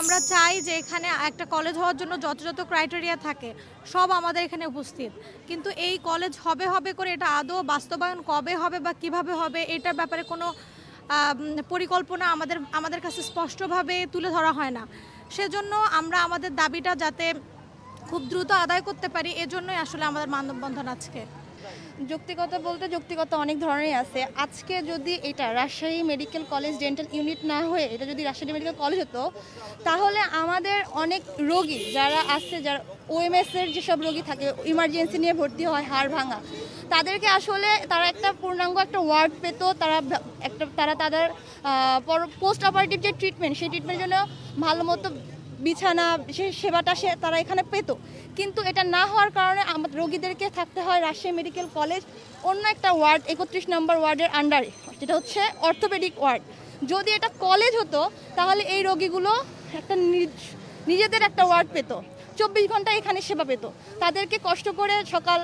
আমরা চাই যে এখানে একটা কলেজ হওয়ার জন্য যত যত ক্রাইটেরিয়া থাকে সব আমাদের এখানে উপস্থিত, কিন্তু এই কলেজ হবে হবে করে এটা আদৌ বাস্তবায়ন কবে হবে বা কিভাবে হবে এটার ব্যাপারে কোনো পরিকল্পনা আমাদের কাছে স্পষ্টভাবে তুলে ধরা হয় না। সেজন্য আমরা আমাদের দাবিটা যাতে খুব দ্রুত আদায় করতে পারি, এজন্যই আসলে আমাদের মানববন্ধন আজকে। যৌক্তিকতা বলতে যৌক্তিকতা অনেক ধরনের আছে। আজকে যদি এটা Rajshahi medical college dental unit না হয়ে এটা যদি রাজশাহী মেডিকেল কলেজ হতো, তাহলে আমাদের অনেক রোগী যারা আছে, যারা ওএমএসের যেসব রোগী থাকে, ইমার্জেন্সি নিয়ে ভর্তি হয় হাড় ভাঙা, তাদেরকে আসলে তারা একটা পূর্ণাঙ্গ একটা ওয়ার্ড পেত, তারা তাদের পোস্ট অপারেটিভ যে ট্রিটমেন্ট, সেই ট্রিটমেন্টের জন্য ভালো মতো বিছানা, সেই সেবাটা তারা এখানে পেত। কিন্তু এটা না হওয়ার কারণে আমাদের রোগীদেরকে থাকতে হয় রাজশাহী মেডিকেল কলেজ অন্য একটা ওয়ার্ড, 31 নম্বর ওয়ার্ডের আন্ডারে, যেটা হচ্ছে অর্থোপেডিক ওয়ার্ড। যদি এটা কলেজ হতো তাহলে এই রোগীগুলো একটা নিজেদের একটা ওয়ার্ড পেত, 24 ঘন্টা এখানে সেবা পেত, তাদেরকে কষ্ট করে সকাল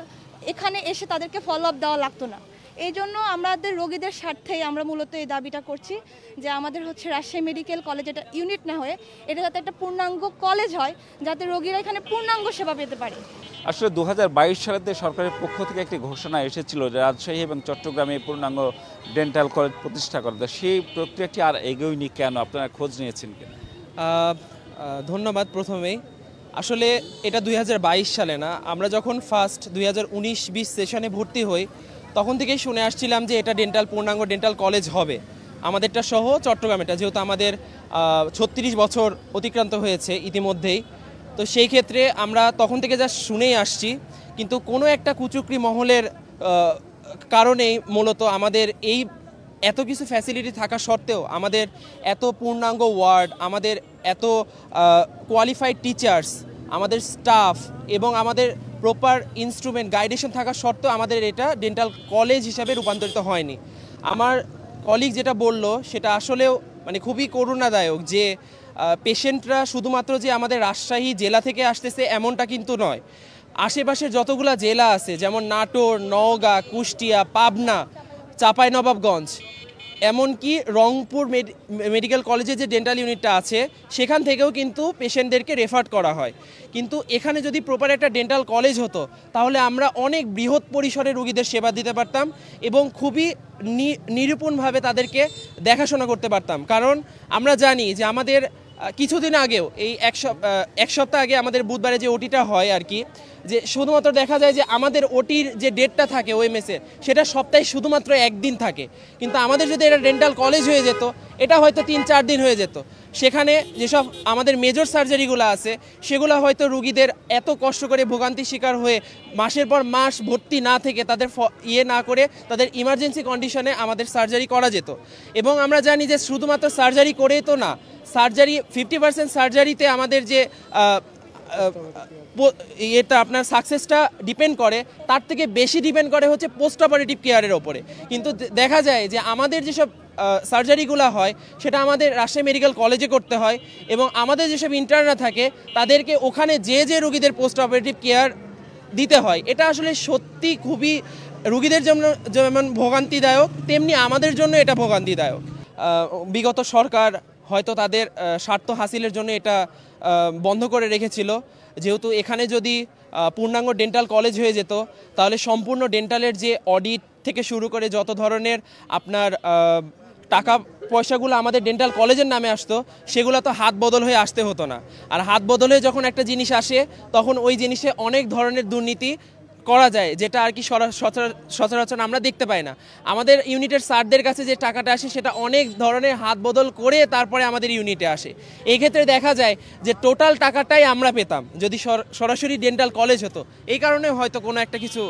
এখানে এসে তাদেরকে ফলো আপ দেওয়া লাগতো না। এই জন্য আমাদের রোগীদের স্বার্থেই আমরা মূলত এই দাবিটা করছি যে আমাদের হচ্ছে রাজশাহী মেডিকেল কলেজ এটা ইউনিট না হয়ে এটা যাতে একটা পূর্ণাঙ্গ কলেজ হয়, যাতে রোগীরা এখানে পূর্ণাঙ্গ সেবা পেতে পারে। আসলে 2022 সালেতে সরকারের পক্ষ থেকে একটি ঘোষণা এসেছিল যে রাজশাহী এবং চট্টগ্রামে পূর্ণাঙ্গ ডেন্টাল কলেজ প্রতিষ্ঠা করতে। সেই প্রক্রিয়াটি আর এগোয়নি কেন? আপনারা খোঁজ নিয়েছেন কেন? ধন্যবাদ। প্রথমেই আসলে এটা 2022 সালে না, আমরা যখন ফার্স্ট 2019-20 সেশনে ভর্তি হই তখন থেকেই শুনে আসছিলাম যে এটা পূর্ণাঙ্গ ডেন্টাল কলেজ হবে, আমাদেরটা সহ চট্টগ্রামেটা, যেহেতু আমাদের 36 বছর অতিক্রান্ত হয়েছে ইতিমধ্যেই। তো সেই ক্ষেত্রে আমরা তখন থেকে যা শুনেই আসছি, কিন্তু কোনো একটা কুচক্রি মহলের কারণেই মূলত আমাদের এই এত কিছু ফ্যাসিলিটি থাকা সত্ত্বেও, আমাদের এত পূর্ণাঙ্গ ওয়ার্ড, আমাদের এত কোয়ালিফাইড টিচার্স, আমাদের স্টাফ এবং আমাদের প্রপার ইনস্ট্রুমেন্ট গাইডেশন থাকা সত্ত্বেও আমাদের এটা ডেন্টাল কলেজ হিসাবে রূপান্তরিত হয়নি। আমার কলিগ যেটা বলল সেটা আসলেও মানে খুবই করুণাদায়ক যে পেশেন্টরা শুধুমাত্র যে আমাদের রাজশাহী জেলা থেকে আসতেছে এমনটা কিন্তু নয়। আশেপাশের যতগুলা জেলা আছে, যেমন নাটোর, নওগাঁ, কুষ্টিয়া, পাবনা, চাঁপাইনবাবগঞ্জ, এমনকি রংপুর মেডিকেল কলেজে যে ডেন্টাল ইউনিটটা আছে সেখান থেকেও কিন্তু পেশেন্টদেরকে রেফার করা হয়। কিন্তু এখানে যদি প্রপার একটা ডেন্টাল কলেজ হতো তাহলে আমরা অনেক বৃহৎ পরিসরে রোগীদের সেবা দিতে পারতাম এবং খুবই নিরূপণভাবে তাদেরকে দেখাশোনা করতে পারতাম। কারণ আমরা জানি যে আমাদের কিছুদিন আগেও এই এক সপ্তাহ আগে আমাদের বুধবারে যে ওটিটা হয় আর কি, যে শুধুমাত্র দেখা যায় যে আমাদের ওটির যে ডেটটা থাকে ওএমএসে সেটা সপ্তাহে শুধুমাত্র একদিন থাকে, কিন্তু আমাদের যদি এটা ডেন্টাল কলেজ হয়ে যেত এটা হয়তো 3-4 দিন হয়ে যেত। সেখানে যেসব আমাদের মেজর সার্জারিগুলো আছে সেগুলো হয়তো রুগীদের এত কষ্ট করে ভোগান্তির শিকার হয়ে মাসের পর মাস ভর্তি না থেকে তাদের না করে তাদের ইমার্জেন্সি কন্ডিশনে আমাদের সার্জারি করা যেত। এবং আমরা জানি যে শুধুমাত্র সার্জারি করেই তো না, সার্জারি 50% সার্জারিতে আমাদের যে এটা আপনার সাকসেসটা ডিপেন্ড করে, তার থেকে বেশি ডিপেন্ড করে হচ্ছে পোস্ট অপারেটিভ কেয়ারের ওপরে। কিন্তু দেখা যায় যে আমাদের যেসব সার্জারিগুলো হয় সেটা আমাদের রাজশাহী মেডিকেল কলেজে করতে হয় এবং আমাদের যেসব ইন্টার্নরা থাকে তাদেরকে ওখানে যে রোগীদের পোস্ট অপারেটিভ কেয়ার দিতে হয়। এটা আসলে সত্যি খুবই রোগীদের জন্য যেমন ভোগান্তিদায়ক, তেমনি আমাদের জন্য এটা ভোগান্তিদায়ক। বিগত সরকার হয়তো তাদের স্বার্থ হাসিলের জন্য এটা বন্ধ করে রেখেছিল। যেহেতু এখানে যদি পূর্ণাঙ্গ ডেন্টাল কলেজ হয়ে যেত তাহলে সম্পূর্ণ ডেন্টালের যে অডিট থেকে শুরু করে যত ধরনের আপনার টাকা পয়সাগুলো আমাদের ডেন্টাল কলেজের নামে আসতো সেগুলো তো হাত বদল হয়ে আসতে হতো না। আর হাত বদল হয়ে যখন একটা জিনিস আসে তখন ওই জিনিসে অনেক ধরনের দুর্নীতি করা যায়, যেটা আর কি সচরাচর আমরা দেখতে পাই না। আমাদের ইউনিটের স্যারদের কাছে যে টাকাটা আসে সেটা অনেক ধরনের হাত বদল করে তারপরে আমাদের ইউনিটে আসে। এই ক্ষেত্রে দেখা যায় যে টোটাল টাকাটাই আমরা পেতাম যদি সরাসরি ডেন্টাল কলেজ হতো। এই কারণে হয়তো কোনো একটা কিছু